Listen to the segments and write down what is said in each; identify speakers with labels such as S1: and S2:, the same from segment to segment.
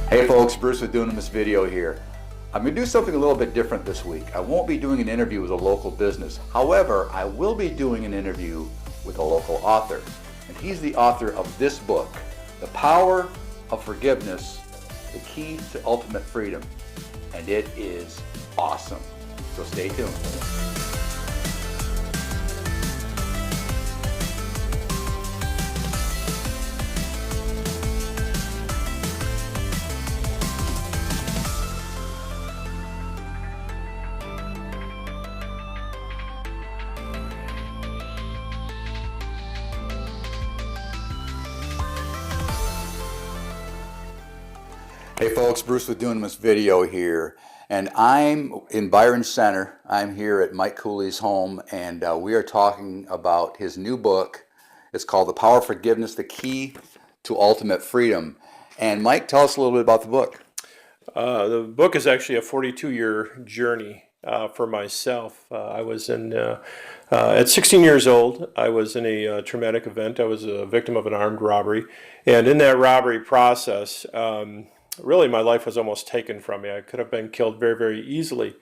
S1: Hey folks, Bruce with Doing This Video here. I'm going to do something a little bit different this week. I won't be doing an interview with a local business. However, I will be doing an interview with a local author. And he's the author of this book, The Power of Forgiveness, The Key to Ultimate Freedom. And it is awesome. So stay tuned. Hey folks, Bruce with Doing This Video here, and I'm in Byron Center. I'm here at Mike Cooley's home, and we are talking about his new book. It's called The Power of Forgiveness, The Key to Ultimate Freedom. And Mike, tell us a little bit about the book.
S2: The book is actually a 42-year journey for myself. I was at 16 years old, I was in a traumatic event. I was a victim of an armed robbery, and in that robbery process, really, my life was almost taken from me. I could have been killed very, very easily.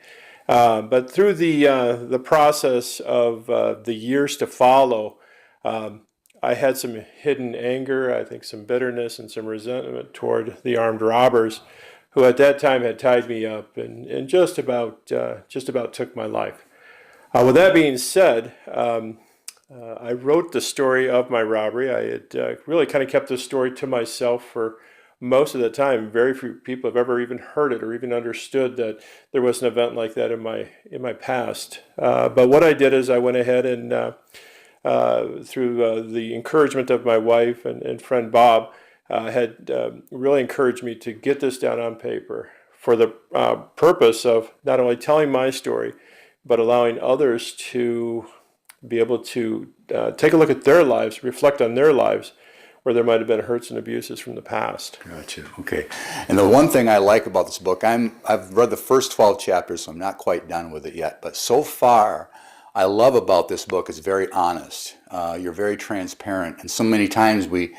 S2: But through the process of the years to follow, I had some hidden anger, I think some bitterness and some resentment toward the armed robbers, who at that time had tied me up and just about took my life. With that being said, I wrote the story of my robbery. I had really kind of kept this story to myself for most of the time. Very few people have ever even heard it or even understood that there was an event like that in my past. But what I did is I went ahead and through the encouragement of my wife and friend Bob, had really encouraged me to get this down on paper for the purpose of not only telling my story, but allowing others to be able to take a look at their lives, reflect on their lives, where there might have been hurts and abuses from the past.
S1: Gotcha. Okay. And the one thing I like about this book, I've read the first 12 chapters, so I'm not quite done with it yet. But so far, I love about this book is very honest. You're very transparent, and so many times we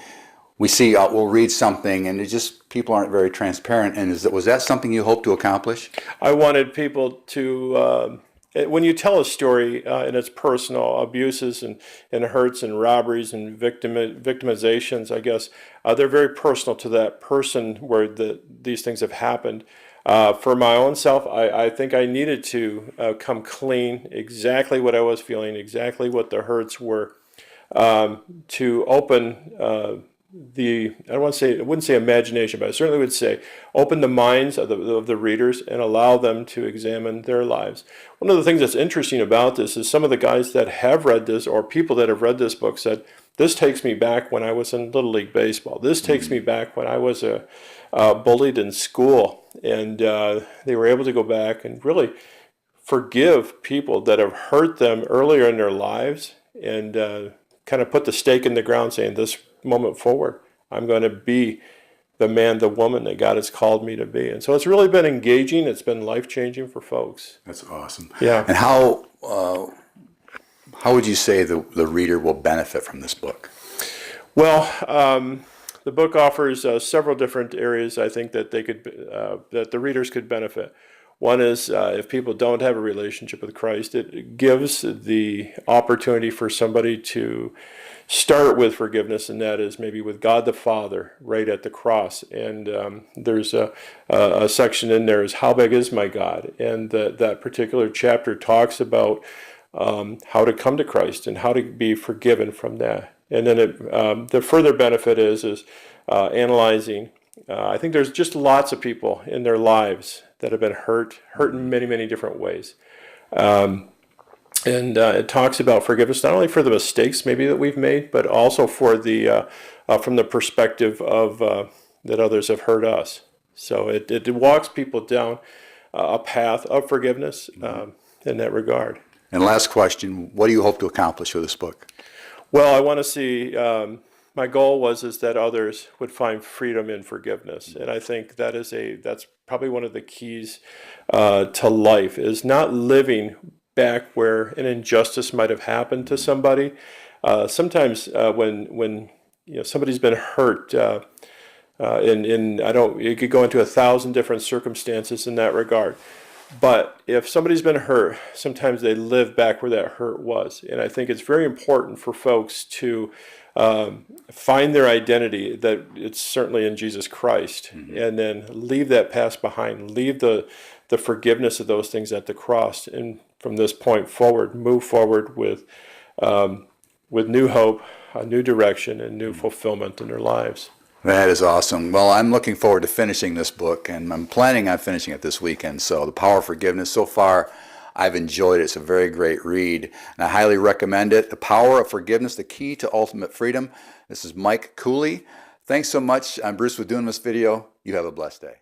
S1: see we'll read something and it just people aren't very transparent. And was that something you hope to accomplish?
S2: I wanted people to. When you tell a story and it's personal, abuses and hurts and robberies and victimizations, I guess, they're very personal to that person where these things have happened. For my own self, I think I needed to come clean, exactly what I was feeling, exactly what the hurts were, to open I wouldn't say imagination, but I certainly would say open the minds of the readers and allow them to examine their lives. One of the things that's interesting about this is some of the guys that have read this, or people that have read this book, said, this takes me back when I was in Little League Baseball. This takes me back when I was bullied in school. And they were able to go back and really forgive people that have hurt them earlier in their lives, and kind of put the stake in the ground saying, this moment forward, I'm going to be the man, the woman that God has called me to be. And so it's really been engaging. It's been life-changing for folks.
S1: That's awesome.
S2: Yeah.
S1: And how would you say the reader will benefit from this book?
S2: Well, the book offers several different areas I think that that the readers could benefit. One is if people don't have a relationship with Christ, it gives the opportunity for somebody to start with forgiveness, and that is maybe with God the Father right at the cross. And there's a section in there is how big is my God? And that particular chapter talks about how to come to Christ and how to be forgiven from that. And then the further benefit is analyzing. I think there's just lots of people in their lives that have been hurt in many, many different ways. And it talks about forgiveness not only for the mistakes maybe that we've made, but also for the from the perspective of that others have hurt us. So it walks people down a path of forgiveness in that regard.
S1: And last question, what do you hope to accomplish with this book?
S2: Well, I want to see, my goal is that others would find freedom in forgiveness. And I think that's probably one of the keys to life, is not living back where an injustice might have happened to somebody. Sometimes when somebody's been hurt, You could go into 1,000 different circumstances in that regard. But if somebody's been hurt, sometimes they live back where that hurt was. And I think it's very important for folks to find their identity, that it's certainly in Jesus Christ, and then leave that past behind, leave the forgiveness of those things at the cross, and from this point forward, move forward with new hope, a new direction, and new fulfillment in their lives.
S1: That is awesome. Well, I'm looking forward to finishing this book, and I'm planning on finishing it this weekend. So The Power of Forgiveness, so far, I've enjoyed it. It's a very great read, and I highly recommend it. The Power of Forgiveness, the Key to Ultimate Freedom. This is Mike Cooley. Thanks so much. I'm Bruce with doing this video. You have a blessed day.